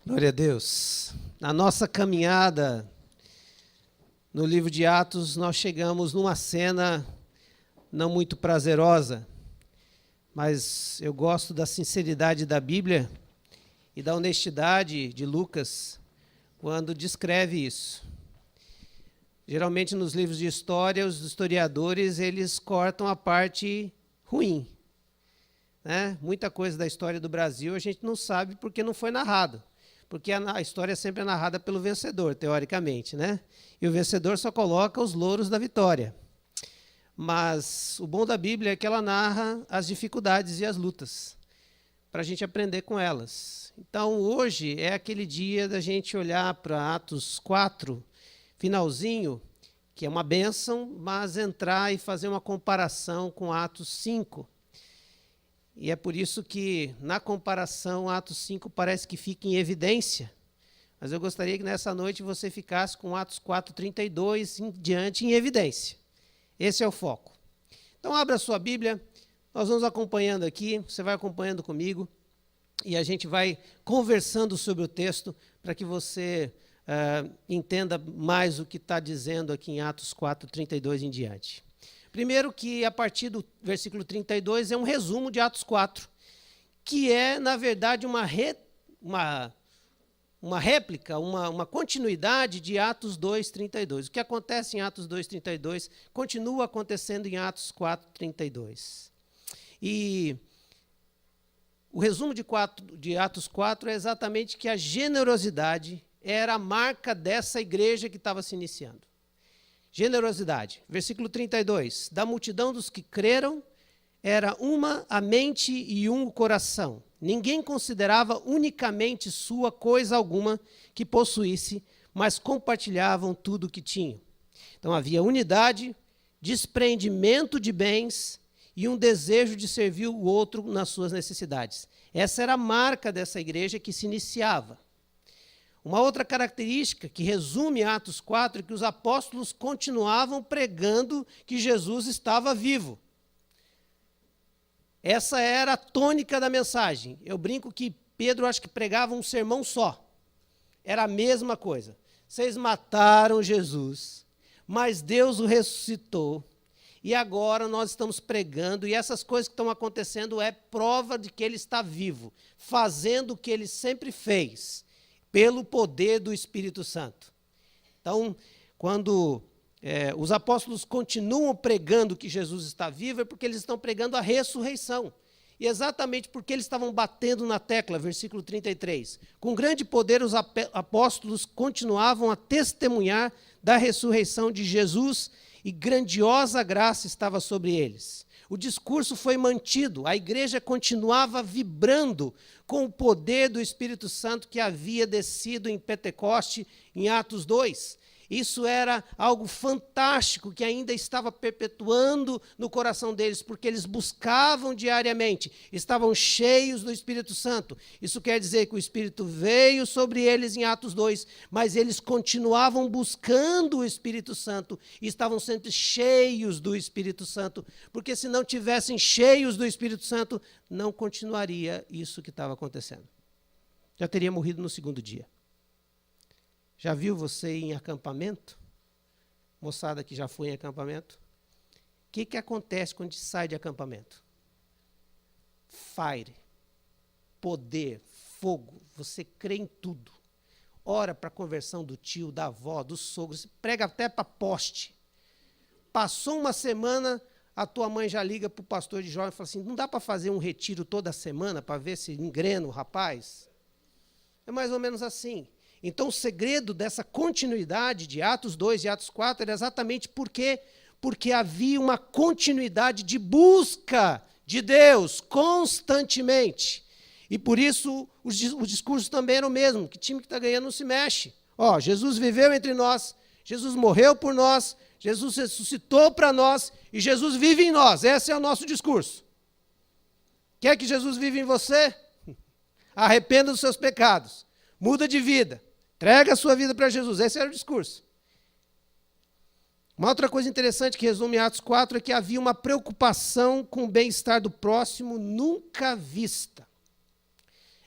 Glória a Deus. Na nossa caminhada no livro de Atos, nós chegamos numa cena não muito prazerosa, mas eu gosto da sinceridade da Bíblia e da honestidade de Lucas quando descreve isso. Geralmente nos livros de história, os historiadores eles cortam a parte ruim, né? Muita coisa da história do Brasil a gente não sabe porque não foi narrado. Porque a história sempre é narrada pelo vencedor, teoricamente, né? E o vencedor só coloca os louros da vitória. Mas o bom da Bíblia é que ela narra as dificuldades e as lutas, para a gente aprender com elas. Então, hoje é aquele dia da gente olhar para Atos 4, finalzinho, que é uma bênção, mas entrar e fazer uma comparação com Atos 5. E é por isso que, na comparação, Atos 5 parece que fica em evidência. Mas eu gostaria que nessa noite você ficasse com Atos 4:32 em diante em evidência. Esse é o foco. Então, abra a sua Bíblia, nós vamos acompanhando aqui, você vai acompanhando comigo, e a gente vai conversando sobre o texto para que você entenda mais o que está dizendo aqui em Atos 4:32 em diante. Primeiro que, a partir do versículo 32, é um resumo de Atos 4, que é, na verdade, uma réplica, uma continuidade de Atos 2:32. O que acontece em Atos 2:32 continua acontecendo em Atos 4:32. E o resumo de Atos 4 é exatamente que a generosidade era a marca dessa igreja que estava se iniciando. Generosidade. Versículo 32. Da multidão dos que creram, era uma a mente e um o coração. Ninguém considerava unicamente sua coisa alguma que possuísse, mas compartilhavam tudo o que tinham. Então havia unidade, desprendimento de bens e um desejo de servir o outro nas suas necessidades. Essa era a marca dessa igreja que se iniciava. Uma outra característica que resume Atos 4 é que os apóstolos continuavam pregando que Jesus estava vivo. Essa era a tônica da mensagem. Eu brinco que Pedro acho que pregava um sermão só. Era a mesma coisa. Vocês mataram Jesus, mas Deus o ressuscitou. E agora nós estamos pregando, e essas coisas que estão acontecendo é prova de que ele está vivo, fazendo o que ele sempre fez, pelo poder do Espírito Santo. Então, quando os apóstolos continuam pregando que Jesus está vivo, é porque eles estão pregando a ressurreição. E exatamente porque eles estavam batendo na tecla, versículo 33. Com grande poder, os apóstolos continuavam a testemunhar da ressurreição de Jesus e grandiosa graça estava sobre eles. O discurso foi mantido, a igreja continuava vibrando com o poder do Espírito Santo que havia descido em Pentecoste, em Atos 2. Isso era algo fantástico que ainda estava perpetuando no coração deles, porque eles buscavam diariamente, estavam cheios do Espírito Santo. Isso quer dizer que o Espírito veio sobre eles em Atos 2, mas eles continuavam buscando o Espírito Santo e estavam sempre cheios do Espírito Santo, porque se não tivessem cheios do Espírito Santo, não continuaria isso que estava acontecendo. Já teria morrido no segundo dia. Já viu você em acampamento? Moçada que já foi em acampamento? O que acontece quando a gente sai de acampamento? Fire, poder, fogo, você crê em tudo. Ora para a conversão do tio, da avó, do sogro, você prega até para poste. Passou uma semana, a tua mãe já liga para o pastor de jovem e fala assim, não dá para fazer um retiro toda semana para ver se engrena o rapaz? É mais ou menos assim. Então, o segredo dessa continuidade de Atos 2 e Atos 4 era exatamente porque havia uma continuidade de busca de Deus constantemente. E por isso o discurso também era o mesmo, que time que está ganhando não se mexe. Jesus viveu entre nós, Jesus morreu por nós, Jesus ressuscitou para nós e Jesus vive em nós. Esse é o nosso discurso. Quer que Jesus viva em você? Arrependa dos seus pecados, muda de vida. Entrega a sua vida para Jesus. Esse era o discurso. Uma outra coisa interessante que resume Atos 4 é que havia uma preocupação com o bem-estar do próximo nunca vista.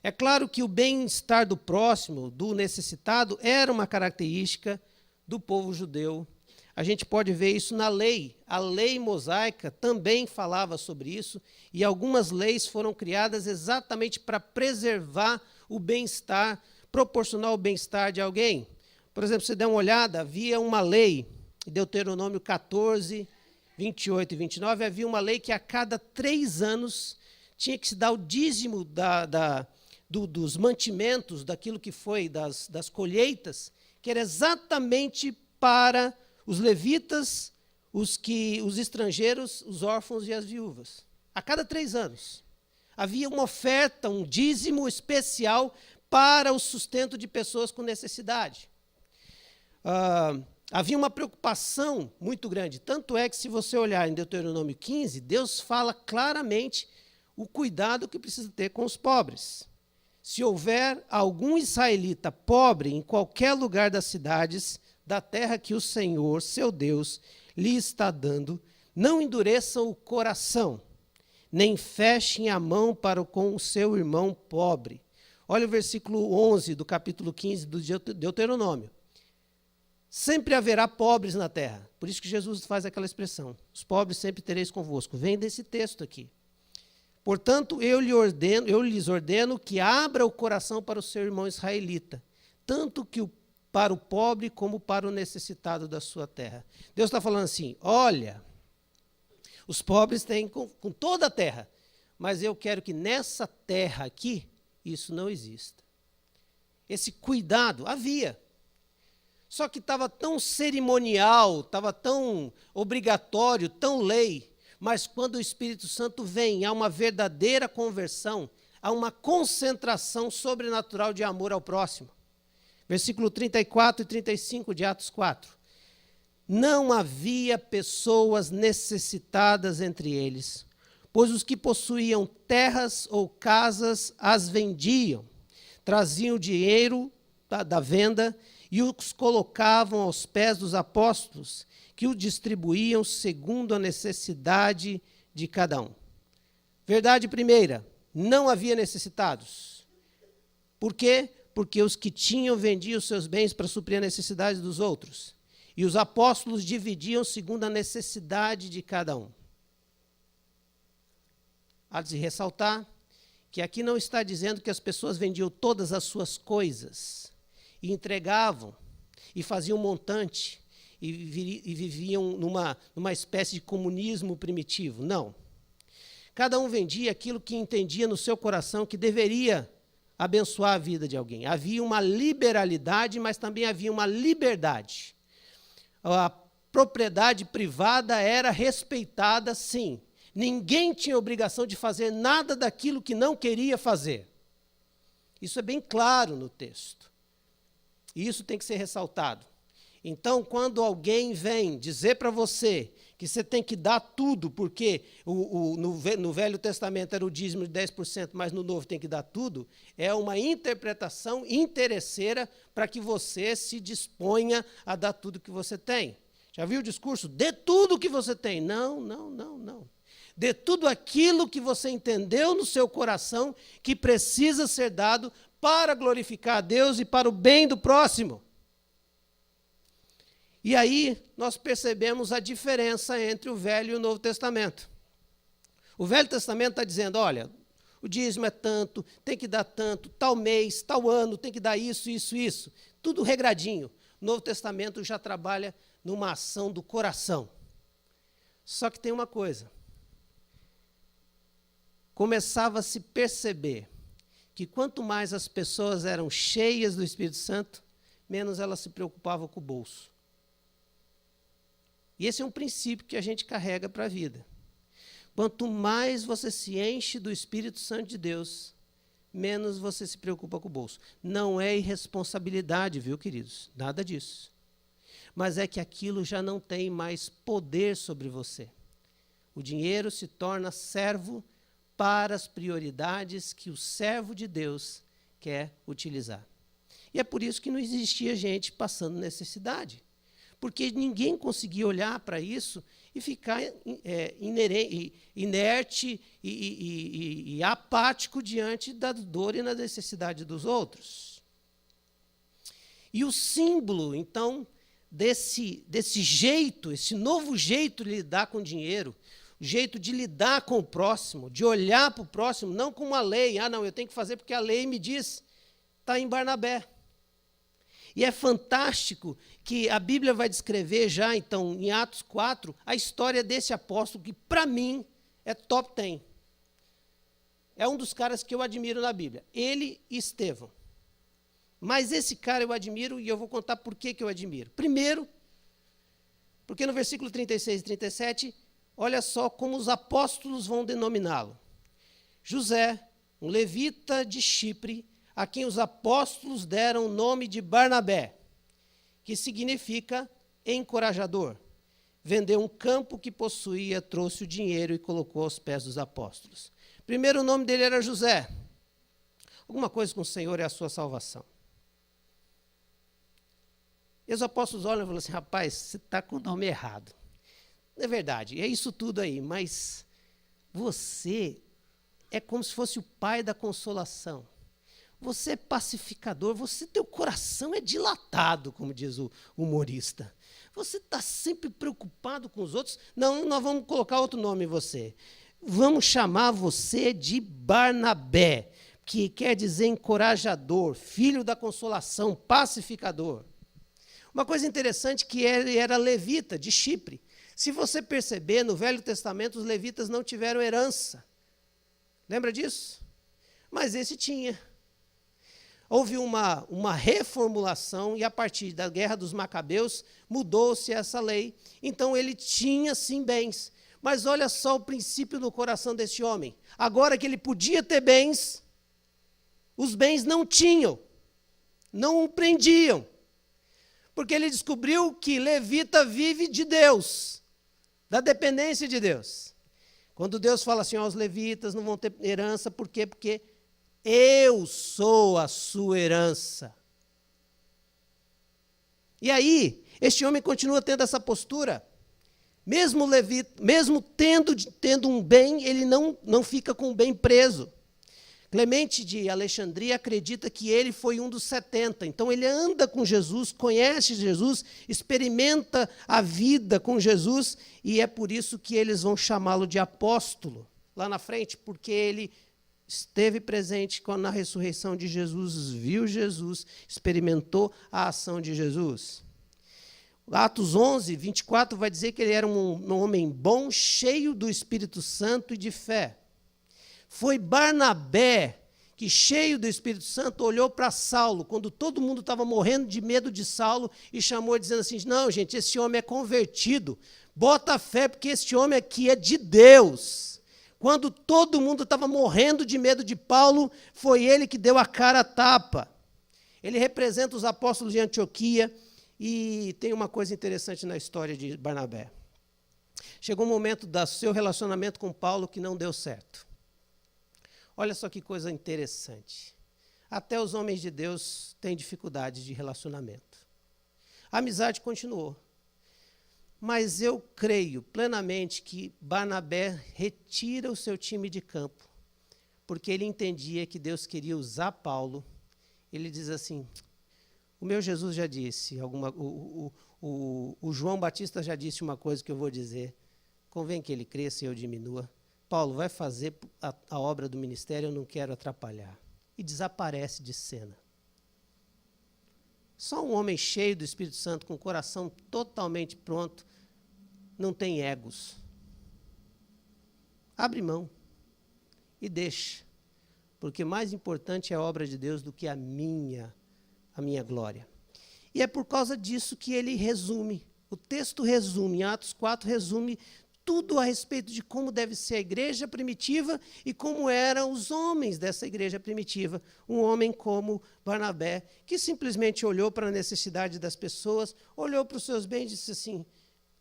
É claro que o bem-estar do próximo, do necessitado, era uma característica do povo judeu. A gente pode ver isso na lei. A lei mosaica também falava sobre isso, e algumas leis foram criadas exatamente para preservar o bem-estar, proporcionar o bem-estar de alguém. Por exemplo, se der uma olhada, havia uma lei, em Deuteronômio 14, 28 e 29, havia uma lei que a cada 3 anos tinha que se dar o dízimo dos mantimentos, daquilo que foi das colheitas, que era exatamente para os levitas, os estrangeiros, os órfãos e as viúvas. A cada 3 anos. Havia uma oferta, um dízimo especial para o sustento de pessoas com necessidade. Havia uma preocupação muito grande. Tanto é que, se você olhar em Deuteronômio 15, Deus fala claramente o cuidado que precisa ter com os pobres. Se houver algum israelita pobre em qualquer lugar das cidades, da terra que o Senhor, seu Deus, lhe está dando, não endureçam o coração, nem fechem a mão para com o seu irmão pobre. Olha o versículo 11 do capítulo 15 do Deuteronômio. Sempre haverá pobres na terra. Por isso que Jesus faz aquela expressão. Os pobres sempre tereis convosco. Vem desse texto aqui. Portanto, eu lhes ordeno que abra o coração para o seu irmão israelita, tanto para o pobre como para o necessitado da sua terra. Deus está falando assim, olha, os pobres têm com toda a terra, mas eu quero que nessa terra aqui, isso não exista. Esse cuidado havia. Só que estava tão cerimonial, estava tão obrigatório, tão lei, mas quando o Espírito Santo vem, há uma verdadeira conversão, há uma concentração sobrenatural de amor ao próximo. Versículo 34 e 35 de Atos 4. Não havia pessoas necessitadas entre eles, pois os que possuíam terras ou casas as vendiam, traziam o dinheiro da venda e os colocavam aos pés dos apóstolos, que o distribuíam segundo a necessidade de cada um. Verdade primeira, não havia necessitados. Por quê? Porque os que tinham vendiam seus bens para suprir a necessidade dos outros. E os apóstolos dividiam segundo a necessidade de cada um. Há de se ressaltar que aqui não está dizendo que as pessoas vendiam todas as suas coisas e entregavam e faziam um montante e viviam numa espécie de comunismo primitivo. Não. Cada um vendia aquilo que entendia no seu coração que deveria abençoar a vida de alguém. Havia uma liberalidade, mas também havia uma liberdade. A propriedade privada era respeitada, sim. Ninguém tinha obrigação de fazer nada daquilo que não queria fazer. Isso é bem claro no texto. E isso tem que ser ressaltado. Então, quando alguém vem dizer para você que você tem que dar tudo, porque no Velho Testamento era o dízimo de 10%, mas no Novo tem que dar tudo, é uma interpretação interesseira para que você se disponha a dar tudo que você tem. Já viu o discurso? Dê tudo que você tem. Não, não, não, não. Dê tudo aquilo que você entendeu no seu coração que precisa ser dado para glorificar a Deus e para o bem do próximo. E aí nós percebemos a diferença entre o Velho e o Novo Testamento. O Velho Testamento está dizendo, olha, o dízimo é tanto, tem que dar tanto, tal mês, tal ano, tem que dar isso, isso, isso. Tudo regradinho. O Novo Testamento já trabalha numa ação do coração. Só que tem uma coisa. Começava a se perceber que quanto mais as pessoas eram cheias do Espírito Santo, menos elas se preocupavam com o bolso. E esse é um princípio que a gente carrega para a vida. Quanto mais você se enche do Espírito Santo de Deus, menos você se preocupa com o bolso. Não é irresponsabilidade, viu, queridos? Nada disso. Mas é que aquilo já não tem mais poder sobre você. O dinheiro se torna servo para as prioridades que o servo de Deus quer utilizar. E é por isso que não existia gente passando necessidade. porque ninguém conseguia olhar para isso e ficar inerte e apático diante da dor e da necessidade dos outros. E o símbolo, então, desse jeito, esse novo jeito de lidar com o dinheiro, o jeito de lidar com o próximo, de olhar para o próximo, não com uma lei, não, eu tenho que fazer porque a lei me diz, está em Barnabé. E é fantástico que a Bíblia vai descrever já, então, em Atos 4, a história desse apóstolo que, para mim, é top 10. É um dos caras que eu admiro na Bíblia. Ele e Estevão. Mas esse cara eu admiro e eu vou contar por que eu admiro. Primeiro, porque no versículo 36 e 37, olha só como os apóstolos vão denominá-lo. José, um levita de Chipre, a quem os apóstolos deram o nome de Barnabé, que significa encorajador. Vendeu um campo que possuía, trouxe o dinheiro e colocou aos pés dos apóstolos. Primeiro o nome dele era José. Alguma coisa com o Senhor é a sua salvação. E os apóstolos olham e falam assim, rapaz, você está com o nome errado. É verdade, é isso tudo aí, mas você é como se fosse o pai da consolação. Você é pacificador, teu coração é dilatado, como diz o humorista. Você está sempre preocupado com os outros. Não, nós vamos colocar outro nome em você. Vamos chamar você de Barnabé, que quer dizer encorajador, filho da consolação, pacificador. Uma coisa interessante que ele era levita de Chipre. Se você perceber, no Velho Testamento, os levitas não tiveram herança. Lembra disso? Mas esse tinha. Houve uma reformulação e, a partir da Guerra dos Macabeus, mudou-se essa lei. Então, ele tinha, sim, bens. Mas olha só o princípio no coração desse homem. Agora que ele podia ter bens, os bens não tinham, não o prendiam. Porque ele descobriu que levita vive de Deus, da dependência de Deus. Quando Deus fala assim, os levitas não vão ter herança, por quê? Porque eu sou a sua herança. E aí, este homem continua tendo essa postura. Mesmo tendo um bem, ele não fica com o bem preso. Clemente de Alexandria acredita que ele foi um dos 70. Então, ele anda com Jesus, conhece Jesus, experimenta a vida com Jesus, e é por isso que eles vão chamá-lo de apóstolo lá na frente, porque ele esteve presente na ressurreição de Jesus, viu Jesus, experimentou a ação de Jesus. Atos 11, 24 vai dizer que ele era um homem bom, cheio do Espírito Santo e de fé. Foi Barnabé que, cheio do Espírito Santo, olhou para Saulo, quando todo mundo estava morrendo de medo de Saulo, e chamou, dizendo assim, não, gente, esse homem é convertido, bota fé, porque esse homem aqui é de Deus. Quando todo mundo estava morrendo de medo de Paulo, foi ele que deu a cara a tapa. Ele representa os apóstolos de Antioquia, e tem uma coisa interessante na história de Barnabé. Chegou um momento do seu relacionamento com Paulo que não deu certo. Olha só que coisa interessante. Até os homens de Deus têm dificuldade de relacionamento. A amizade continuou. Mas eu creio plenamente que Barnabé retira o seu time de campo, porque ele entendia que Deus queria usar Paulo. Ele diz assim, o meu Jesus já disse, o João Batista já disse uma coisa que eu vou dizer, convém que ele cresça e eu diminua. Paulo, vai fazer a obra do ministério, eu não quero atrapalhar. E desaparece de cena. Só um homem cheio do Espírito Santo, com o coração totalmente pronto, não tem egos. Abre mão e deixa. Porque mais importante é a obra de Deus do que a minha glória. E é por causa disso que ele resume. O texto resume, em Atos 4, resume tudo a respeito de como deve ser a igreja primitiva e como eram os homens dessa igreja primitiva. Um homem como Barnabé, que simplesmente olhou para a necessidade das pessoas, olhou para os seus bens e disse assim, o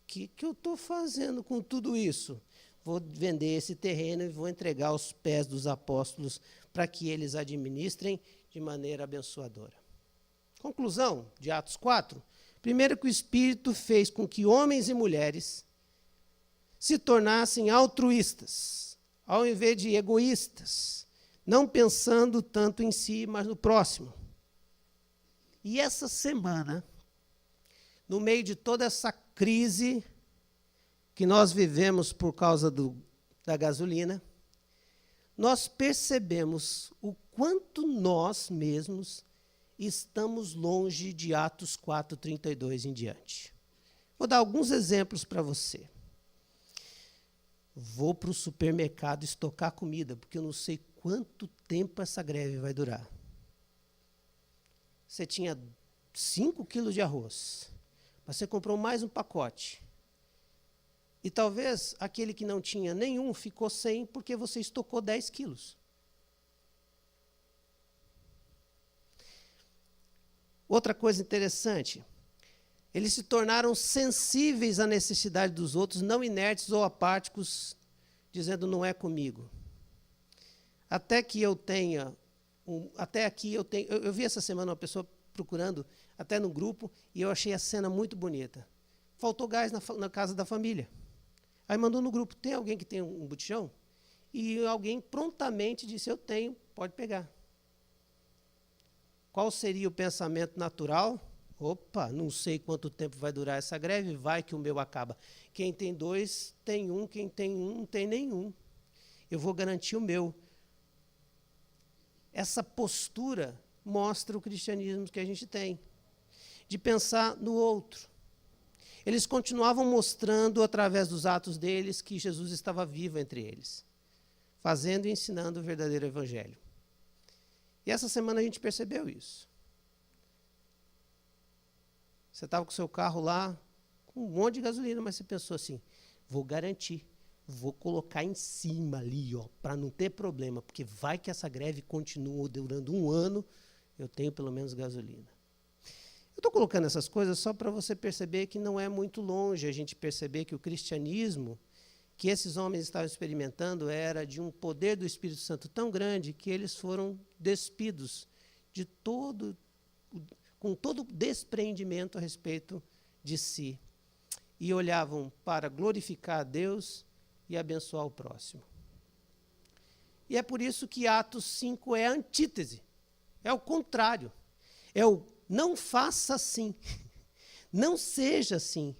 que eu estou fazendo com tudo isso? Vou vender esse terreno e vou entregar aos pés dos apóstolos para que eles administrem de maneira abençoadora. Conclusão de Atos 4. Primeiro que o Espírito fez com que homens e mulheres se tornassem altruístas, ao invés de egoístas, não pensando tanto em si, mas no próximo. E essa semana, no meio de toda essa crise que nós vivemos por causa da gasolina, nós percebemos o quanto nós mesmos estamos longe de Atos 4:32 em diante. Vou dar alguns exemplos para você. Vou para o supermercado estocar comida, porque eu não sei quanto tempo essa greve vai durar. Você tinha 5 quilos de arroz, mas você comprou mais um pacote. E talvez aquele que não tinha nenhum ficou sem porque você estocou 10 quilos. Outra coisa interessante, eles se tornaram sensíveis à necessidade dos outros, não inertes ou apáticos, dizendo não é comigo. Até aqui eu tenho, eu vi essa semana uma pessoa procurando, até no grupo, e eu achei a cena muito bonita. Faltou gás na casa da família. Aí mandou no grupo, tem alguém que tem um botijão? E alguém prontamente disse, eu tenho, pode pegar. Qual seria o pensamento natural? Opa, não sei quanto tempo vai durar essa greve, vai que o meu acaba. Quem tem 2, tem 1, quem tem 1, não tem nenhum. Eu vou garantir o meu. Essa postura mostra o cristianismo que a gente tem, de pensar no outro. Eles continuavam mostrando, através dos atos deles, que Jesus estava vivo entre eles, fazendo e ensinando o verdadeiro evangelho. E essa semana a gente percebeu isso. Você estava com o seu carro lá, com um monte de gasolina, mas você pensou assim, vou garantir, vou colocar em cima ali, para não ter problema, porque vai que essa greve continua durando 1 ano, eu tenho pelo menos gasolina. Eu estou colocando essas coisas só para você perceber que não é muito longe a gente perceber que o cristianismo que esses homens estavam experimentando era de um poder do Espírito Santo tão grande que eles foram despidos com todo despreendimento a respeito de si. E olhavam para glorificar a Deus e abençoar o próximo. E é por isso que Atos 5 é a antítese, é o contrário, é o não faça assim, não seja assim,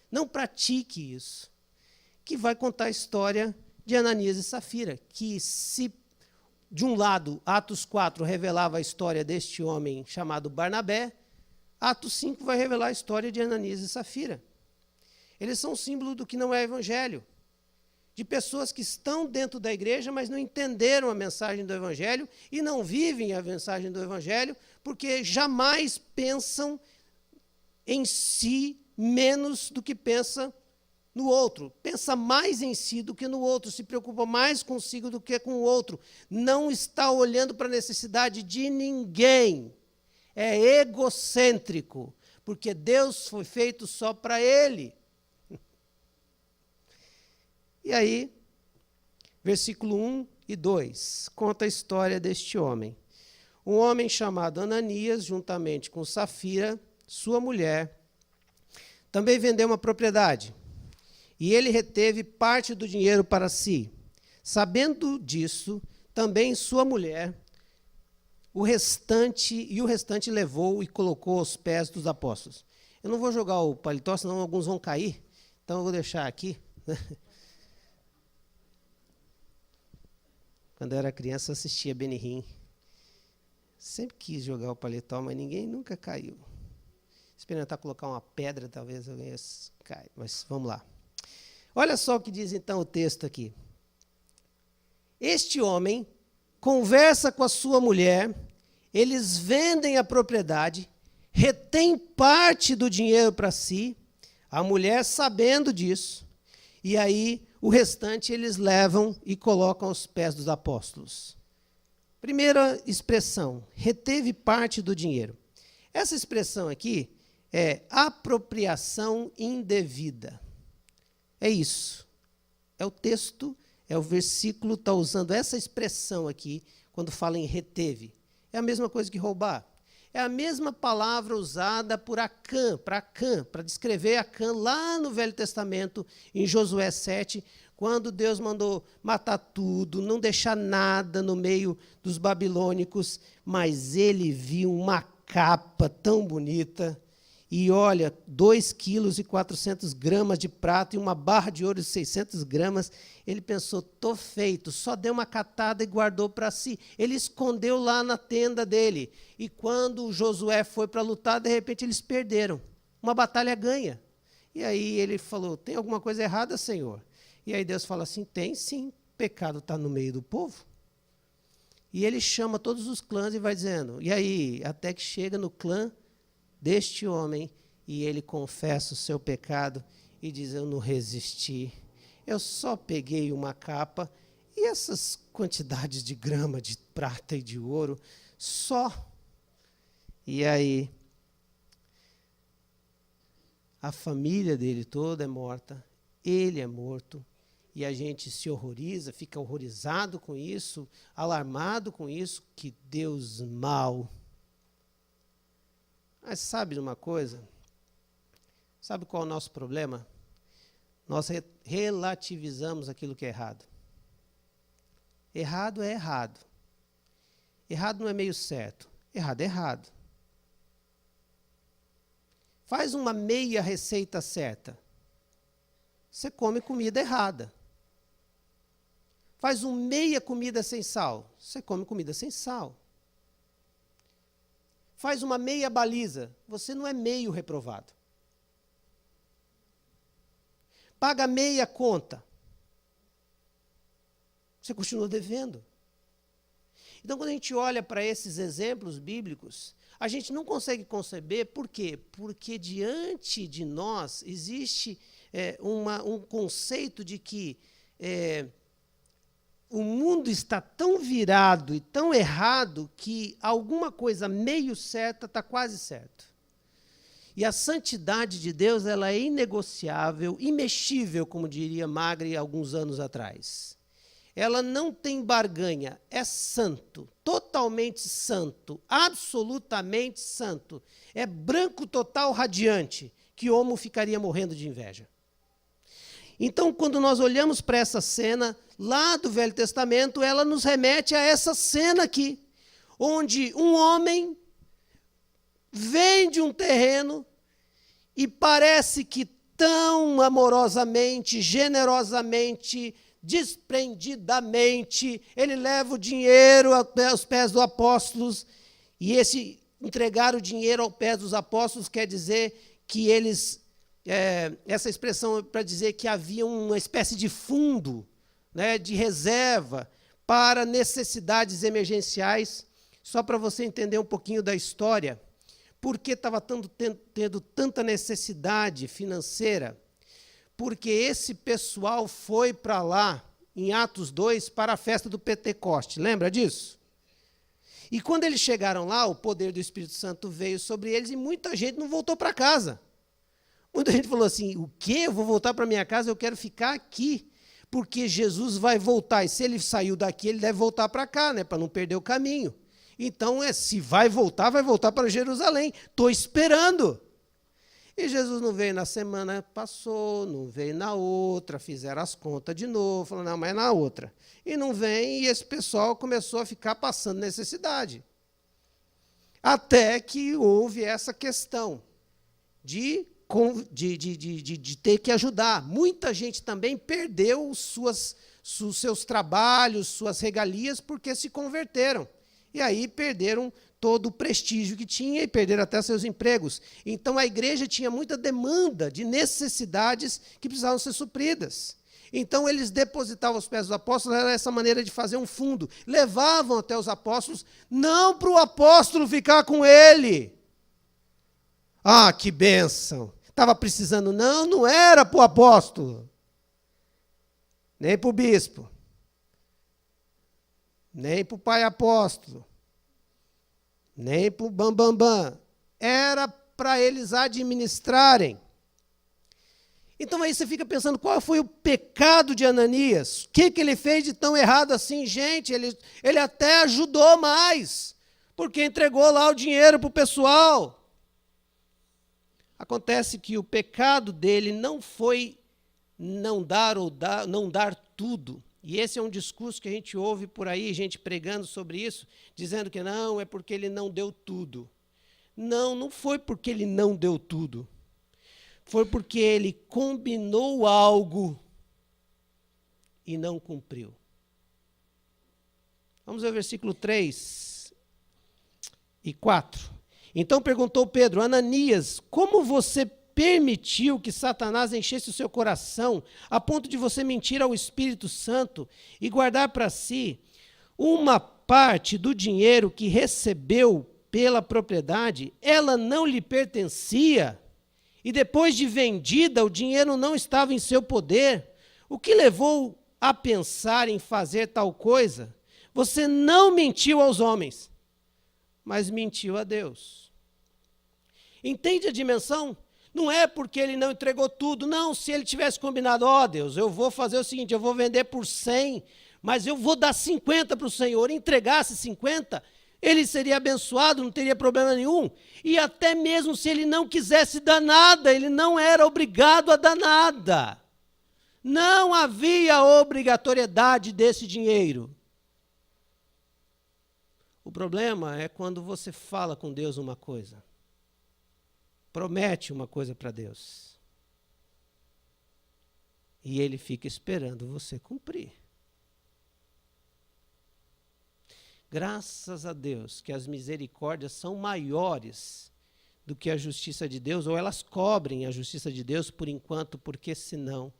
não pratique isso. Que vai contar a história de Ananias e Safira, que se, de um lado, Atos 4 revelava a história deste homem chamado Barnabé, Atos 5 vai revelar a história de Ananias e Safira. Eles são símbolo do que não é evangelho, de pessoas que estão dentro da igreja, mas não entenderam a mensagem do evangelho e não vivem a mensagem do evangelho, porque jamais pensam em si menos do que pensa no outro. Pensa mais em si do que no outro, se preocupa mais consigo do que com o outro. Não está olhando para a necessidade de ninguém. É egocêntrico, porque Deus foi feito só para ele. E aí, versículo 1 e 2, conta a história deste homem. Um homem chamado Ananias, juntamente com Safira, sua mulher, também vendeu uma propriedade. E ele reteve parte do dinheiro para si. Sabendo disso, também sua mulher, o restante levou e colocou aos pés dos apóstolos. Eu não vou jogar o paletó, senão alguns vão cair, então eu vou deixar aqui. Quando eu era criança, eu assistia Benihim. Sempre quis jogar o paletó, mas ninguém nunca caiu. Experimentar colocar uma pedra, talvez alguém caia. Mas vamos lá. Olha só o que diz então o texto aqui. Este homem conversa com a sua mulher, eles vendem a propriedade, retém parte do dinheiro para si, a mulher sabendo disso, e aí o restante eles levam e colocam aos pés dos apóstolos. Primeira expressão, reteve parte do dinheiro. Essa expressão aqui é apropriação indevida. É isso. É o texto, é o versículo, está usando essa expressão aqui, quando fala em reteve. É a mesma coisa que roubar. É a mesma palavra usada por Acã, para descrever Acã lá no Velho Testamento, em Josué 7, quando Deus mandou matar tudo, não deixar nada no meio dos babilônicos, mas ele viu uma capa tão bonita, e olha, 2,4 kg de prata e uma barra de ouro de 600 gramas, ele pensou, estou feito, só deu uma catada e guardou para si. Ele escondeu lá na tenda dele, e quando Josué foi para lutar, de repente eles perderam, uma batalha ganha. E aí ele falou, tem alguma coisa errada, Senhor? E aí Deus fala assim, tem sim, pecado está no meio do povo. E ele chama todos os clãs e vai dizendo, e aí, até que chega no clã deste homem, e ele confessa o seu pecado, e diz, eu não resisti, eu só peguei uma capa, e essas quantidades de grama de prata e de ouro, só. E aí, a família dele toda é morta, ele é morto, e a gente se horroriza, fica horrorizado com isso, alarmado com isso, que Deus mau. Mas sabe de uma coisa? Sabe qual é o nosso problema? Nós relativizamos aquilo que é errado. Errado é errado. Errado não é meio certo. Errado é errado. Faz uma meia receita certa. Você come comida errada. Faz uma meia comida sem sal. Você come comida sem sal. Faz uma meia baliza. Você não é meio reprovado. Paga meia conta. Você continua devendo. Então, quando a gente olha para esses exemplos bíblicos, a gente não consegue conceber, por quê? Porque diante de nós existe um conceito de que o mundo está tão virado e tão errado que alguma coisa meio certa está quase certo. E a santidade de Deus, ela é inegociável, imexível, como diria Magre alguns anos atrás. Ela não tem barganha, é santo, totalmente santo, absolutamente santo. É branco total radiante, que homo ficaria morrendo de inveja. Então, quando nós olhamos para essa cena, lá do Velho Testamento, ela nos remete a essa cena aqui, onde um homem vende um terreno e parece que tão amorosamente, generosamente, desprendidamente, ele leva o dinheiro aos pés dos apóstolos, e esse entregar o dinheiro aos pés dos apóstolos quer dizer que eles, essa expressão é para dizer que havia uma espécie de fundo, né, de reserva para necessidades emergenciais. Só para você entender um pouquinho da história, por que estava tendo tanta necessidade financeira? Porque esse pessoal foi para lá, em Atos 2, para a festa do Pentecoste. Lembra disso? E quando eles chegaram lá, o poder do Espírito Santo veio sobre eles e muita gente não voltou para casa. Muita gente falou assim, o quê? Eu vou voltar para minha casa, eu quero ficar aqui. Porque Jesus vai voltar, e se ele saiu daqui, ele deve voltar para cá, né, para não perder o caminho. Então, se vai voltar para Jerusalém. Estou esperando. E Jesus não veio na semana, passou, não veio na outra, fizeram as contas de novo, falaram, não, mas é na outra. E não vem, e esse pessoal começou a ficar passando necessidade. Até que houve essa questão de ter que ajudar. Muita gente também perdeu os seus trabalhos, suas regalias, porque se converteram. E aí perderam todo o prestígio que tinha e perderam até seus empregos. Então, a igreja tinha muita demanda de necessidades que precisavam ser supridas. Então, eles depositavam aos pés dos apóstolos, era essa maneira de fazer um fundo. Levavam até os apóstolos, não para o apóstolo ficar com ele. Ah, que bênção! Estava precisando, não era para o apóstolo, nem para o bispo, nem para o pai apóstolo, nem para o bambambam. Era para eles administrarem. Então aí você fica pensando, qual foi o pecado de Ananias? O que ele fez de tão errado assim? Gente, ele até ajudou mais. porque entregou lá o dinheiro para o pessoal. Acontece que o pecado dele não foi não dar tudo. E esse é um discurso que a gente ouve por aí, gente pregando sobre isso, dizendo que não, é porque ele não deu tudo. Não, não foi porque ele não deu tudo. Foi porque ele combinou algo e não cumpriu. Vamos ver o versículo 3 e 4. Então perguntou Pedro: Ananias, como você permitiu que Satanás enchesse o seu coração a ponto de você mentir ao Espírito Santo e guardar para si uma parte do dinheiro que recebeu pela propriedade? Ela não lhe pertencia e depois de vendida o dinheiro não estava em seu poder. O que levou a pensar em fazer tal coisa? Você não mentiu aos homens, mas mentiu a Deus. Entende a dimensão? Não é porque ele não entregou tudo. Não, se ele tivesse combinado, Deus, eu vou fazer o seguinte, eu vou vender por 100, mas eu vou dar 50 para o Senhor. Entregasse 50, ele seria abençoado, não teria problema nenhum. E até mesmo se ele não quisesse dar nada, ele não era obrigado a dar nada. Não havia obrigatoriedade desse dinheiro. O problema é quando você fala com Deus uma coisa, promete uma coisa para Deus, e Ele fica esperando você cumprir. Graças a Deus que as misericórdias são maiores do que a justiça de Deus, ou elas cobrem a justiça de Deus por enquanto, porque senão,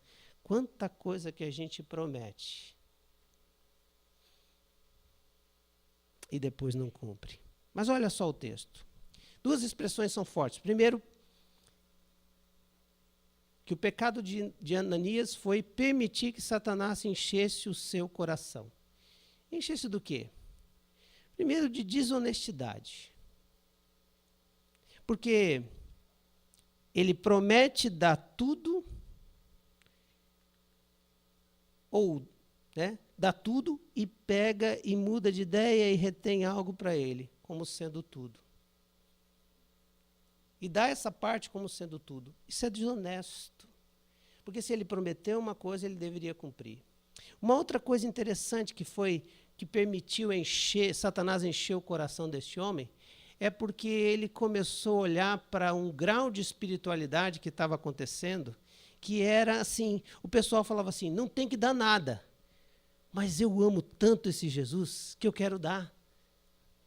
quanta coisa que a gente promete e depois não cumpre. Mas olha só o texto. Duas expressões são fortes. Primeiro, que o pecado de Ananias foi permitir que Satanás enchesse o seu coração. Enchesse do quê? Primeiro, de desonestidade. Porque ele promete dar tudo, ou dá tudo e pega e muda de ideia e retém algo para ele, como sendo tudo. E dá essa parte como sendo tudo. Isso é desonesto. Porque se ele prometeu uma coisa, ele deveria cumprir. Uma outra coisa interessante que permitiu Satanás encher o coração deste homem, é porque ele começou a olhar para um grau de espiritualidade que estava acontecendo, que era assim, o pessoal falava assim, não tem que dar nada. Mas eu amo tanto esse Jesus que eu quero dar.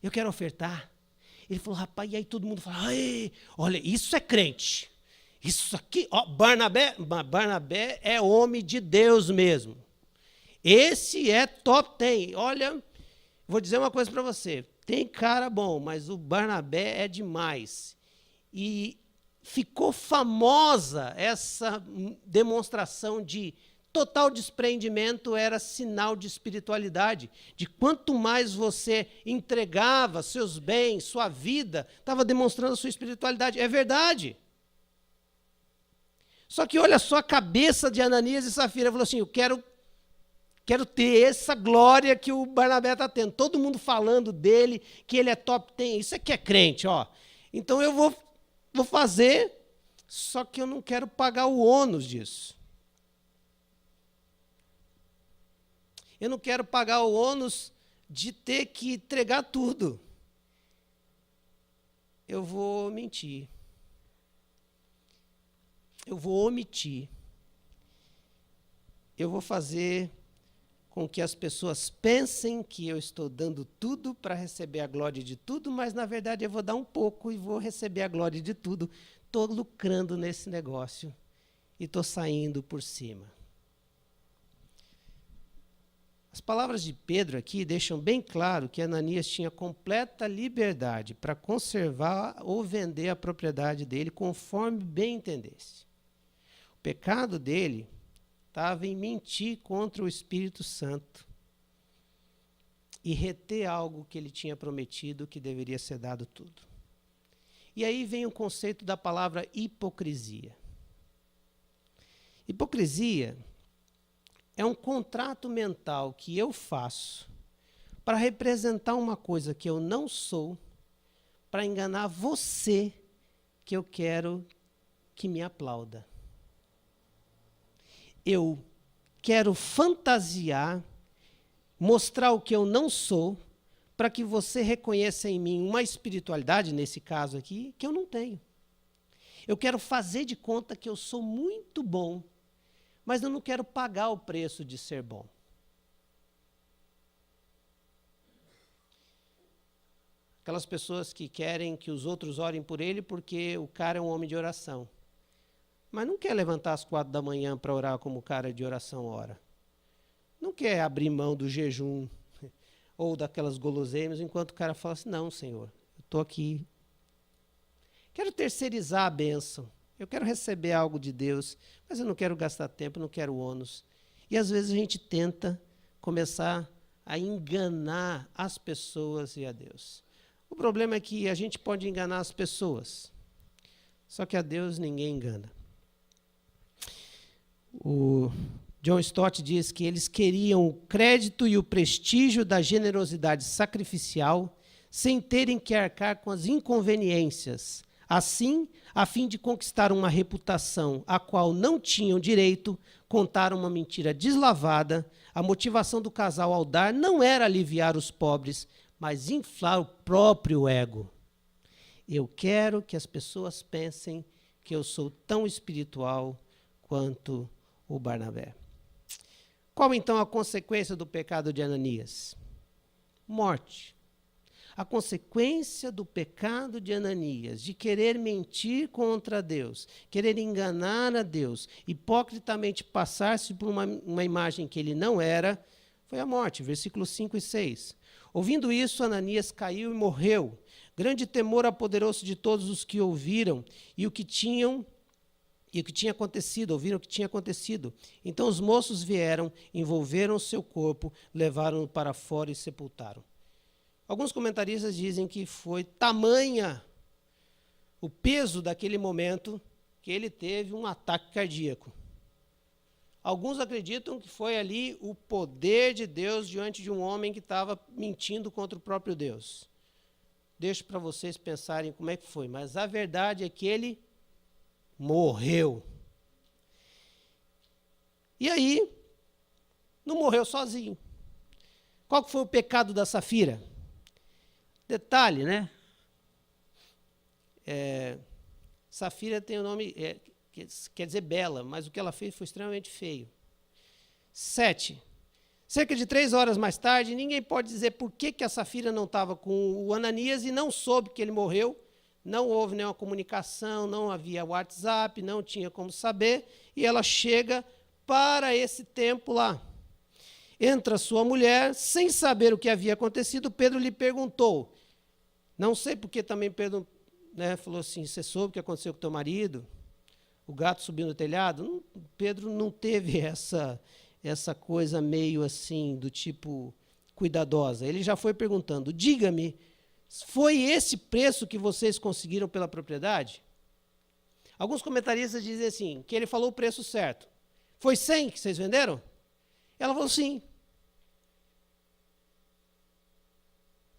Eu quero ofertar. Ele falou, rapaz, e aí todo mundo fala, olha, isso é crente. Isso aqui, Barnabé é homem de Deus mesmo. Esse é top 10. Olha, vou dizer uma coisa para você. Tem cara bom, mas o Barnabé é demais. E ficou famosa essa demonstração de total desprendimento, era sinal de espiritualidade, de quanto mais você entregava seus bens, sua vida, estava demonstrando a sua espiritualidade. É verdade. Só que olha só a cabeça de Ananias e Safira, falou assim, eu quero ter essa glória que o Barnabé está tendo. Todo mundo falando dele, que ele é top 10, isso aqui é crente, ó. Então eu vou fazer, só que eu não quero pagar o ônus disso. Eu não quero pagar o ônus de ter que entregar tudo. Eu vou mentir. Eu vou omitir. Eu vou fazer com que as pessoas pensem que eu estou dando tudo para receber a glória de tudo, mas, na verdade, eu vou dar um pouco e vou receber a glória de tudo. Estou lucrando nesse negócio e estou saindo por cima. As palavras de Pedro aqui deixam bem claro que Ananias tinha completa liberdade para conservar ou vender a propriedade dele conforme bem entendesse. O pecado dele estava em mentir contra o Espírito Santo e reter algo que ele tinha prometido que deveria ser dado tudo. E aí vem o conceito da palavra hipocrisia. Hipocrisia é um contrato mental que eu faço para representar uma coisa que eu não sou, para enganar você que eu quero que me aplauda. Eu quero fantasiar, mostrar o que eu não sou, para que você reconheça em mim uma espiritualidade, nesse caso aqui, que eu não tenho. Eu quero fazer de conta que eu sou muito bom, mas eu não quero pagar o preço de ser bom. Aquelas pessoas que querem que os outros orem por ele porque o cara é um homem de oração. Mas não quer levantar às 4 da manhã para orar como o cara de oração ora. Não quer abrir mão do jejum ou daquelas guloseimas enquanto o cara fala assim, não, Senhor, eu estou aqui. Quero terceirizar a bênção. Eu quero receber algo de Deus, mas eu não quero gastar tempo, não quero ônus. E às vezes a gente tenta começar a enganar as pessoas e a Deus. O problema é que a gente pode enganar as pessoas, só que a Deus ninguém engana. O John Stott diz que eles queriam o crédito e o prestígio da generosidade sacrificial sem terem que arcar com as inconveniências. Assim, a fim de conquistar uma reputação a qual não tinham direito, contaram uma mentira deslavada. A motivação do casal ao dar não era aliviar os pobres, mas inflar o próprio ego. Eu quero que as pessoas pensem que eu sou tão espiritual quanto o Barnabé. Qual então a consequência do pecado de Ananias? Morte. A consequência do pecado de Ananias, de querer mentir contra Deus, querer enganar a Deus, hipocritamente passar-se por uma imagem que ele não era, foi a morte. Versículos 5 e 6. Ouvindo isso, Ananias caiu e morreu. Grande temor apoderou-se de todos os que ouviram e o que tinha acontecido, ouviram o que tinha acontecido. Então os moços vieram, envolveram o seu corpo, levaram-no para fora e sepultaram. Alguns comentaristas dizem que foi tamanha o peso daquele momento que ele teve um ataque cardíaco. Alguns acreditam que foi ali o poder de Deus diante de um homem que estava mentindo contra o próprio Deus. Deixo para vocês pensarem como é que foi, mas a verdade é que ele morreu. E aí, não morreu sozinho. Qual que foi o pecado da Safira? Detalhe, né? Safira tem o nome, quer dizer bela, mas o que ela fez foi extremamente feio. 7. Cerca de 3 horas mais tarde, ninguém pode dizer por que a Safira não estava com o Ananias e não soube que ele morreu. Não houve nenhuma comunicação, não havia WhatsApp, não tinha como saber. E ela chega para esse tempo lá. Entra sua mulher, sem saber o que havia acontecido, Pedro lhe perguntou. Não sei porque também Pedro falou assim, você soube o que aconteceu com teu marido? O gato subiu no telhado? Pedro não teve essa coisa meio assim, do tipo cuidadosa. Ele já foi perguntando, diga-me, foi esse preço que vocês conseguiram pela propriedade? Alguns comentaristas dizem assim, que ele falou o preço certo. Foi 100 que vocês venderam? Ela falou sim.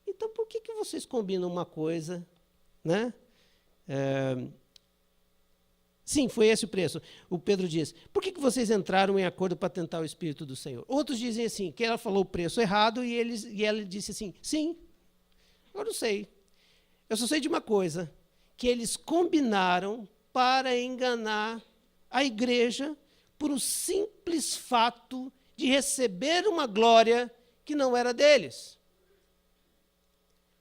Então, por que vocês combinam uma coisa, né? Sim, foi esse o preço. O Pedro diz, por que vocês entraram em acordo para tentar o Espírito do Senhor? Outros dizem assim, que ela falou o preço errado e ela disse assim, sim, eu não sei. Eu só sei de uma coisa, que eles combinaram para enganar a igreja por o simples fato de receber uma glória que não era deles.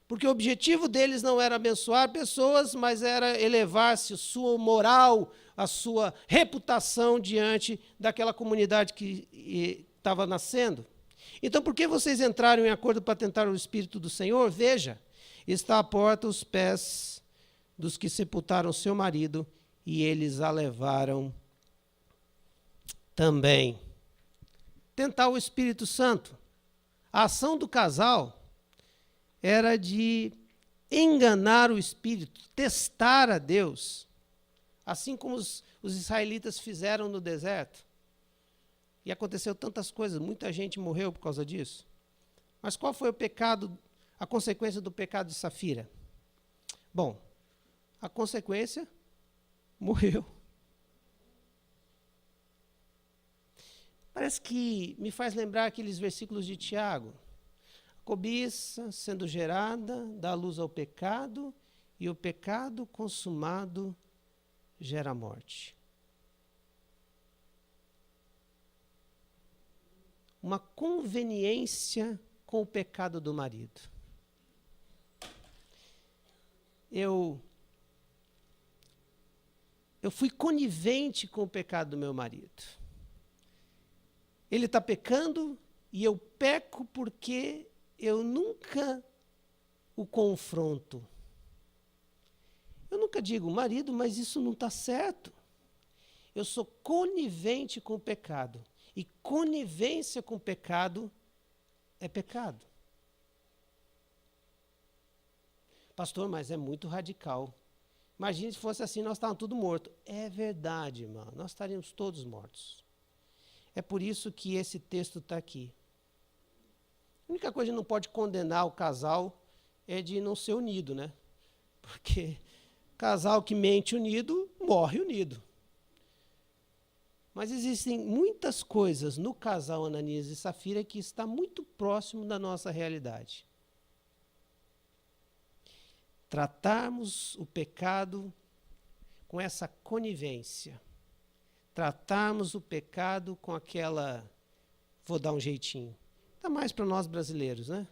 Porque o objetivo deles não era abençoar pessoas, mas era elevar-se a sua moral, a sua reputação diante daquela comunidade que estava nascendo. Então, por que vocês entraram em acordo para tentar o Espírito do Senhor? Veja, está à porta os pés dos que sepultaram seu marido, e eles a levaram também. Tentar o Espírito Santo. A ação do casal era de enganar o Espírito, testar a Deus, assim como os israelitas fizeram no deserto. E aconteceu tantas coisas, muita gente morreu por causa disso. Mas qual foi o pecado, a consequência do pecado de Safira? Bom, a consequência, morreu. Parece que me faz lembrar aqueles versículos de Tiago. A cobiça sendo gerada dá luz ao pecado, e o pecado consumado gera morte. Uma conveniência com o pecado do marido. Eu fui conivente com o pecado do meu marido. Ele está pecando e eu peco porque eu nunca o confronto. Eu nunca digo, marido, mas isso não está certo. Eu sou conivente com o pecado. E conivência com o pecado é pecado. Pastor, mas é muito radical. Imagine se fosse assim, nós estávamos todos mortos. É verdade, irmão, nós estaríamos todos mortos. É por isso que esse texto está aqui. A única coisa que não pode condenar o casal é de não ser unido, né? Porque casal que mente unido, morre unido. Mas existem muitas coisas no casal Ananias e Safira que está muito próximo da nossa realidade. Tratarmos o pecado com essa conivência. Tratarmos o pecado com aquela, vou dar um jeitinho. Ainda mais para nós brasileiros, né?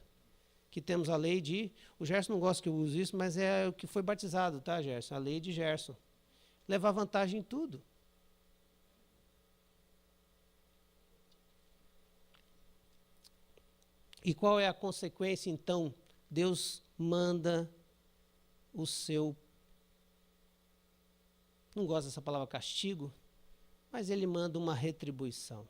Que temos a lei de, o Gerson não gosta que eu use isso, mas é o que foi batizado, tá, Gerson? A lei de Gerson. Levar vantagem em tudo. E qual é a consequência, então? Deus manda o seu, não gosto dessa palavra castigo, mas ele manda uma retribuição.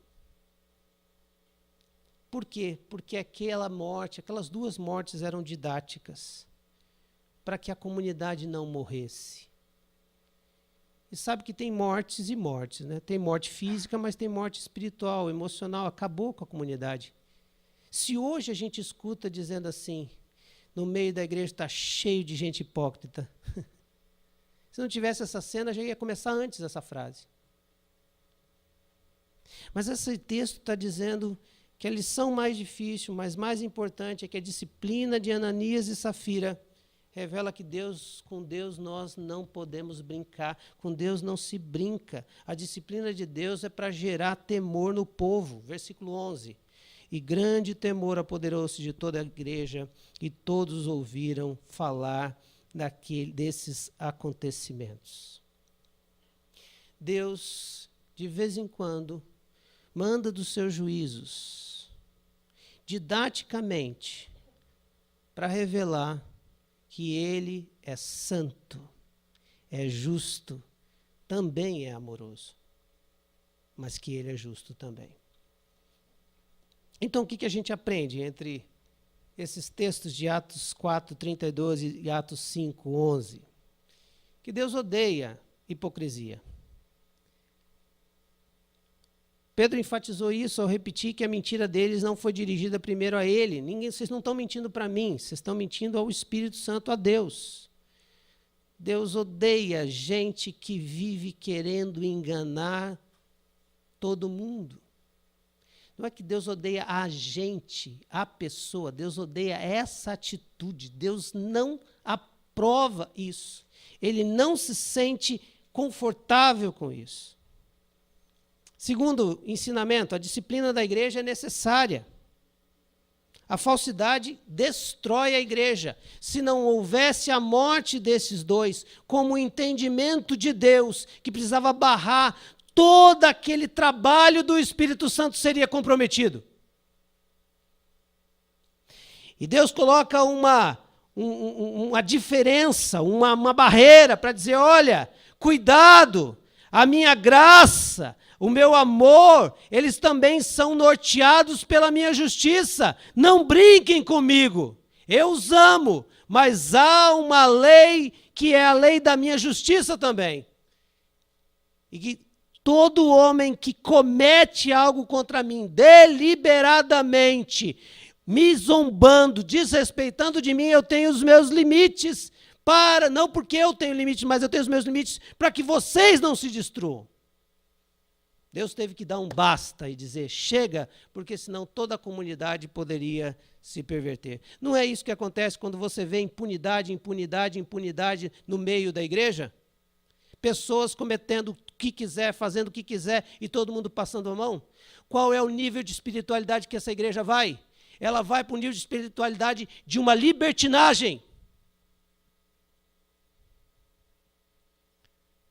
Por quê? Porque aquela morte, aquelas duas mortes eram didáticas, para que a comunidade não morresse. E sabe que tem mortes e mortes, né? Tem morte física, mas tem morte espiritual, emocional, acabou com a comunidade. Se hoje a gente escuta dizendo assim, no meio da igreja está cheio de gente hipócrita. Se não tivesse essa cena, já ia começar antes essa frase. Mas esse texto está dizendo que a lição mais difícil, mas mais importante, é que a disciplina de Ananias e Safira revela que com Deus nós não podemos brincar, com Deus não se brinca. A disciplina de Deus é para gerar temor no povo. Versículo 11. E grande temor apoderou-se de toda a igreja, e todos ouviram falar desses acontecimentos. Deus, de vez em quando, manda dos seus juízos, didaticamente, para revelar que Ele é santo, é justo, também é amoroso, mas que Ele é justo também. Então, o que a gente aprende entre esses textos de Atos 4, 32 e Atos 5, 11? Que Deus odeia hipocrisia. Pedro enfatizou isso ao repetir que a mentira deles não foi dirigida primeiro a ele. Vocês não estão mentindo para mim, vocês estão mentindo ao Espírito Santo, a Deus. Deus odeia gente que vive querendo enganar todo mundo. Não é que Deus odeia a gente, a pessoa, Deus odeia essa atitude, Deus não aprova isso. Ele não se sente confortável com isso. Segundo ensinamento, a disciplina da igreja é necessária. A falsidade destrói a igreja. Se não houvesse a morte desses dois, como o entendimento de Deus, que precisava barrar, todo aquele trabalho do Espírito Santo seria comprometido. E Deus coloca uma diferença, uma barreira para dizer, olha, cuidado, a minha graça, o meu amor, eles também são norteados pela minha justiça. Não brinquem comigo, eu os amo, mas há uma lei que é a lei da minha justiça também. E que todo homem que comete algo contra mim, deliberadamente, me zombando, desrespeitando de mim, eu tenho os meus limites, não porque eu tenho limites, mas eu tenho os meus limites para que vocês não se destruam. Deus teve que dar um basta e dizer, chega, porque senão toda a comunidade poderia se perverter. Não é isso que acontece quando você vê impunidade, impunidade, impunidade no meio da igreja? Pessoas cometendo o que quiser, fazendo o que quiser e todo mundo passando a mão? Qual é o nível de espiritualidade que essa igreja vai? Ela vai para o nível de espiritualidade de uma libertinagem.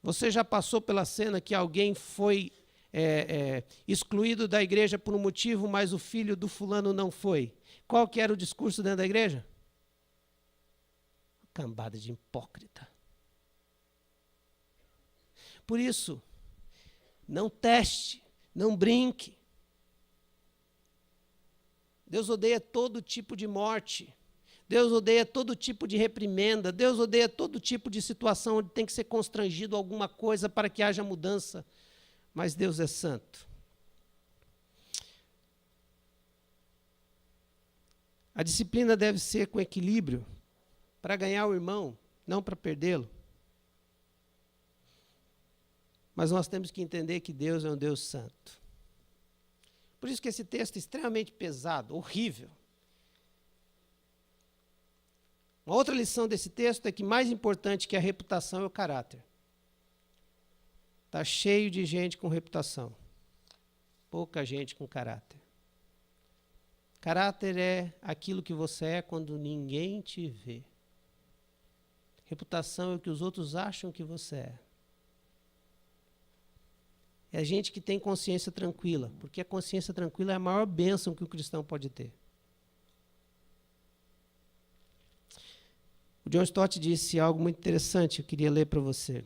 Você já passou pela cena que alguém foi excluído da igreja por um motivo, mas o filho do fulano não foi? Qual que era o discurso dentro da igreja? Cambada de hipócrita. Por isso, não teste, não brinque. Deus odeia todo tipo de morte. Deus odeia todo tipo de reprimenda. Deus odeia todo tipo de situação onde tem que ser constrangido alguma coisa para que haja mudança. Mas Deus é santo. A disciplina deve ser com equilíbrio, para ganhar o irmão, não para perdê-lo. Mas nós temos que entender que Deus é um Deus santo. Por isso que esse texto é extremamente pesado, horrível. Uma outra lição desse texto é que mais importante que a reputação é o caráter. Está cheio de gente com reputação, pouca gente com caráter. Caráter é aquilo que você é quando ninguém te vê. Reputação é o que os outros acham que você é. É gente que tem consciência tranquila, porque a consciência tranquila é a maior bênção que o cristão pode ter. O John Stott disse algo muito interessante, eu queria ler para você.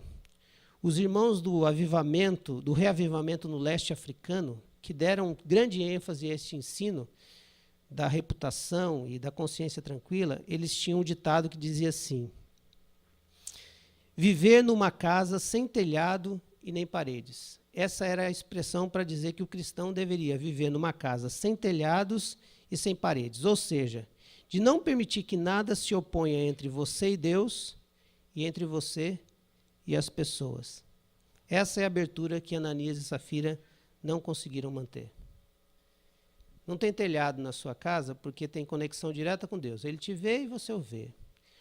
Os irmãos do avivamento, do reavivamento no leste africano, que deram grande ênfase a este ensino da reputação e da consciência tranquila, eles tinham um ditado que dizia assim: viver numa casa sem telhado e nem paredes. Essa era a expressão para dizer que o cristão deveria viver numa casa sem telhados e sem paredes, ou seja, de não permitir que nada se oponha entre você e Deus e entre você e as pessoas. Essa é a abertura que Ananias e Safira não conseguiram manter. Não tem telhado na sua casa porque tem conexão direta com Deus. Ele te vê e você o vê.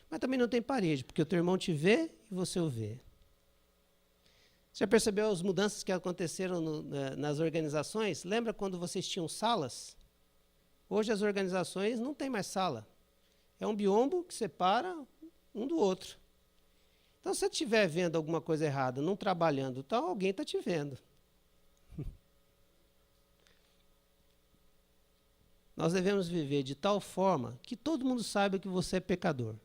Mas também não tem parede, porque o teu irmão te vê e você o vê. Você já percebeu as mudanças que aconteceram nas organizações? Lembra quando vocês tinham salas? Hoje as organizações não têm mais sala. É um biombo que separa um do outro. Então, se você estiver vendo alguma coisa errada, não trabalhando, tal, alguém está te vendo. Nós devemos viver de tal forma que todo mundo saiba que você é pecador.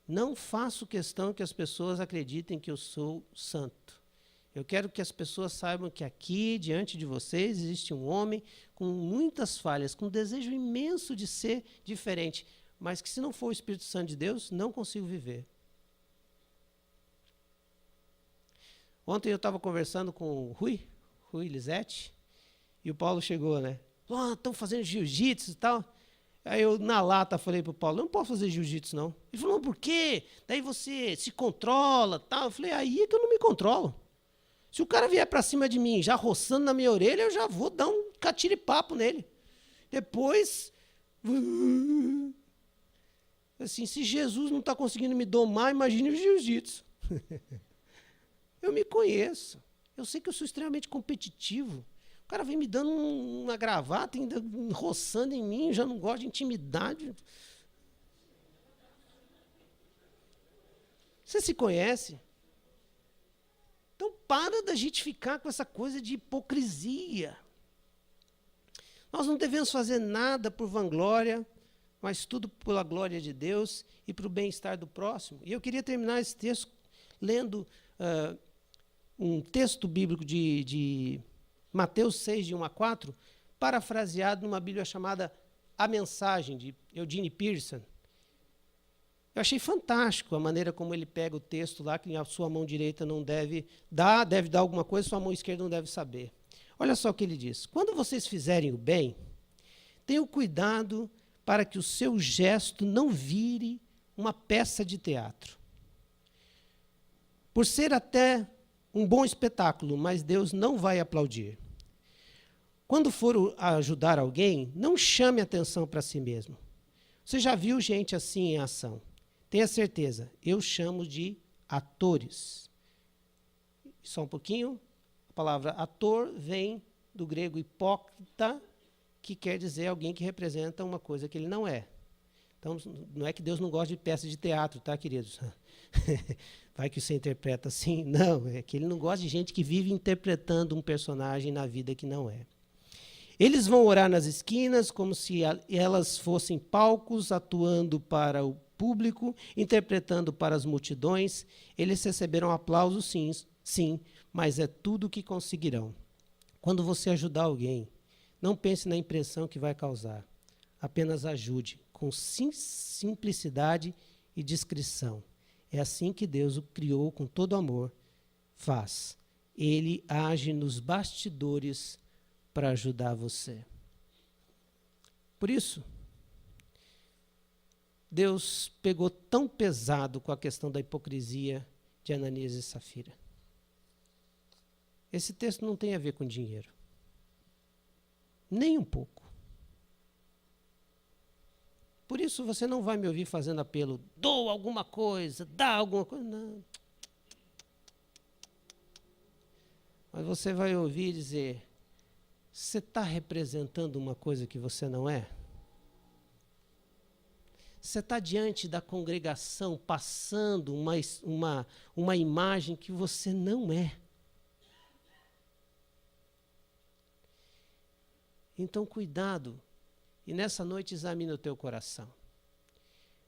Não faço questão que as pessoas acreditem que eu sou santo. Eu quero que as pessoas saibam que aqui, diante de vocês, existe um homem com muitas falhas, com um desejo imenso de ser diferente, mas que se não for o Espírito Santo de Deus, não consigo viver. Ontem eu estava conversando com o Rui Lisete, e o Paulo chegou, né? Estão fazendo jiu-jitsu e tal. Aí eu, na lata, falei para o Paulo, eu não posso fazer jiu-jitsu, não. Ele falou, não, por quê? Daí você se controla, tal. Eu falei, aí é que eu não me controlo. Se o cara vier para cima de mim, já roçando na minha orelha, eu já vou dar um catiripapo nele. Depois, assim, se Jesus não está conseguindo me domar, imagine o jiu-jitsu. Eu me conheço. Eu sei que eu sou extremamente competitivo. O cara vem me dando uma gravata, ainda roçando em mim, já não gosto de intimidade. Você se conhece? Então para da gente ficar com essa coisa de hipocrisia. Nós não devemos fazer nada por vanglória, mas tudo pela glória de Deus e para o bem-estar do próximo. E eu queria terminar esse texto lendo um texto bíblico de Mateus 6, de 1 a 4, parafraseado numa Bíblia chamada A Mensagem, de Eugene Peterson. Eu achei fantástico a maneira como ele pega o texto lá, que a sua mão direita não deve dar alguma coisa, sua mão esquerda não deve saber. Olha só o que ele diz. Quando vocês fizerem o bem, tenham cuidado para que o seu gesto não vire uma peça de teatro. Por ser até um bom espetáculo, mas Deus não vai aplaudir. Quando for ajudar alguém, não chame atenção para si mesmo. Você já viu gente assim em ação? Tenha certeza, eu chamo de atores. Só um pouquinho. A palavra ator vem do grego hipócrita, que quer dizer alguém que representa uma coisa que ele não é. Então, não é que Deus não gosta de peças de teatro, tá, queridos? Vai que você interpreta assim. Não, é que ele não gosta de gente que vive interpretando um personagem na vida que não é. Eles vão orar nas esquinas como se elas fossem palcos, atuando para o público, interpretando para as multidões. Eles receberão aplausos, sim, mas é tudo o que conseguirão. Quando você ajudar alguém, não pense na impressão que vai causar. Apenas ajude, com simplicidade e discrição. É assim que Deus o criou com todo amor. Faz. Ele age nos bastidores para ajudar você. Por isso, Deus pegou tão pesado com a questão da hipocrisia de Ananias e Safira. Esse texto não tem a ver com dinheiro. Nem um pouco. Por isso você não vai me ouvir fazendo apelo, doa alguma coisa, dá alguma coisa. Não. Mas você vai ouvir dizer, você está representando uma coisa que você não é? Você está diante da congregação passando uma imagem que você não é. Então, cuidado. E nessa noite examine o teu coração.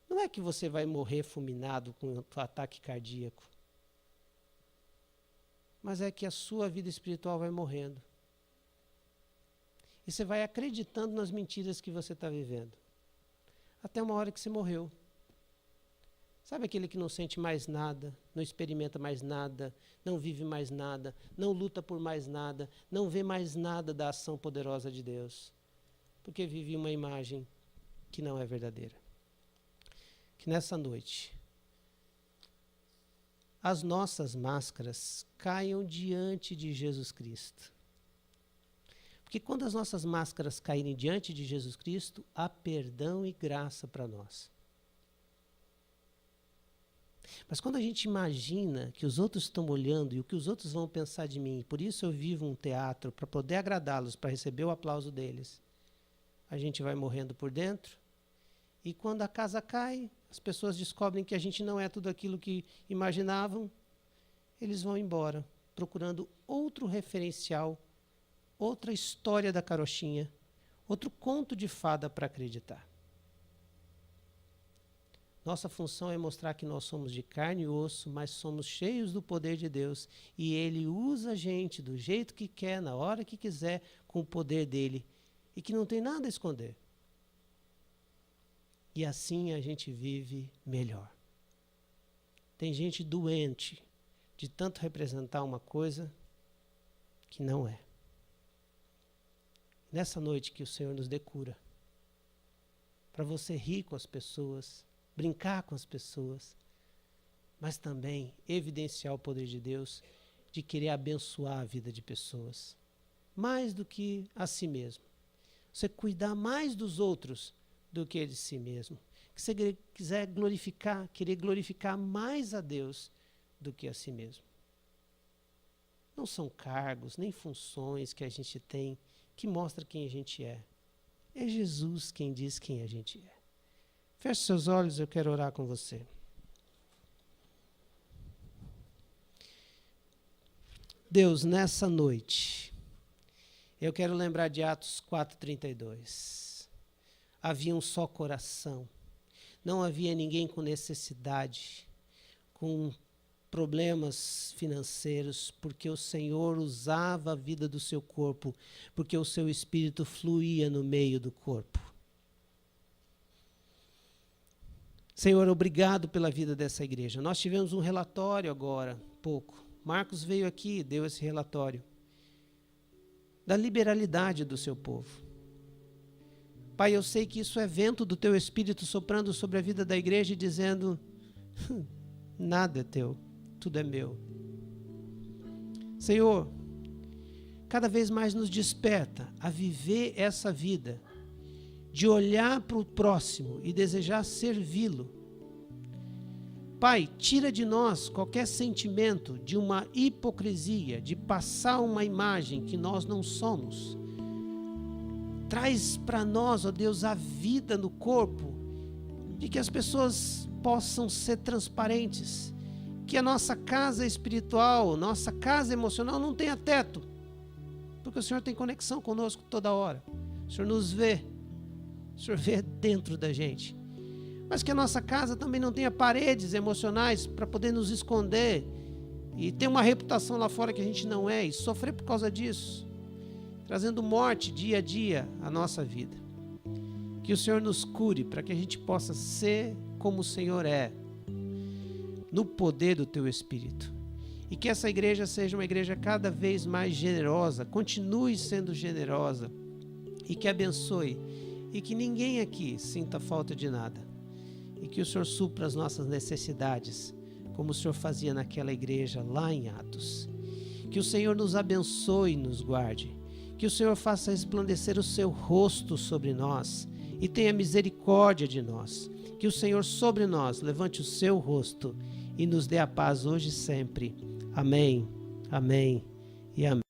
Não é que você vai morrer fulminado com um ataque cardíaco. Mas é que a sua vida espiritual vai morrendo. E você vai acreditando nas mentiras que você está vivendo. Até uma hora que você morreu. Sabe aquele que não sente mais nada, não experimenta mais nada, não vive mais nada, não luta por mais nada, não vê mais nada da ação poderosa de Deus, porque vive uma imagem que não é verdadeira. Que nessa noite, as nossas máscaras caiam diante de Jesus Cristo. Porque quando as nossas máscaras caírem diante de Jesus Cristo, há perdão e graça para nós. Mas quando a gente imagina que os outros estão olhando e o que os outros vão pensar de mim, por isso eu vivo um teatro, para poder agradá-los, para receber o aplauso deles, a gente vai morrendo por dentro. E quando a casa cai, as pessoas descobrem que a gente não é tudo aquilo que imaginavam, eles vão embora, procurando outro referencial, outra história da carochinha, outro conto de fada para acreditar. Nossa função é mostrar que nós somos de carne e osso, mas somos cheios do poder de Deus. E Ele usa a gente do jeito que quer, na hora que quiser, com o poder dEle. E que não tem nada a esconder. E assim a gente vive melhor. Tem gente doente de tanto representar uma coisa que não é. Nessa noite que o Senhor nos dê cura. Para você rir com as pessoas, brincar com as pessoas, mas também evidenciar o poder de Deus de querer abençoar a vida de pessoas, mais do que a si mesmo. Você cuidar mais dos outros do que de si mesmo. Que você quiser glorificar, querer glorificar mais a Deus do que a si mesmo. Não são cargos, nem funções que a gente tem que mostra quem a gente é. É Jesus quem diz quem a gente é. Feche seus olhos, eu quero orar com você. Deus, nessa noite, eu quero lembrar de Atos 4:32. Havia um só coração. Não havia ninguém com necessidade, com problemas financeiros, porque o Senhor usava a vida do seu corpo, porque o seu espírito fluía no meio do corpo. Senhor, obrigado pela vida dessa igreja. Nós tivemos um relatório agora, pouco. Marcos veio aqui e deu esse relatório. da liberalidade do seu povo. Pai, eu sei que isso é vento do teu Espírito soprando sobre a vida da igreja e dizendo, nada é teu, tudo é meu. Senhor, cada vez mais nos desperta a viver essa vida, de olhar para o próximo e desejar servi-lo. Pai, tira de nós qualquer sentimento de uma hipocrisia, de passar uma imagem que nós não somos. Traz para nós, ó Deus, a vida no corpo, de que as pessoas possam ser transparentes, que a nossa casa espiritual, nossa casa emocional não tenha teto, porque o Senhor tem conexão conosco toda hora. O Senhor nos vê, o Senhor vê dentro da gente. Mas que a nossa casa também não tenha paredes emocionais para poder nos esconder e ter uma reputação lá fora que a gente não é e sofrer por causa disso, trazendo morte dia a dia à nossa vida. Que o Senhor nos cure para que a gente possa ser como o Senhor é, no poder do Teu Espírito. E que essa igreja seja uma igreja cada vez mais generosa, continue sendo generosa e que abençoe e que ninguém aqui sinta falta de nada. E que o Senhor supra as nossas necessidades, como o Senhor fazia naquela igreja lá em Atos. Que o Senhor nos abençoe e nos guarde. Que o Senhor faça resplandecer o seu rosto sobre nós e tenha misericórdia de nós. Que o Senhor sobre nós levante o seu rosto e nos dê a paz hoje e sempre. Amém, amém e amém.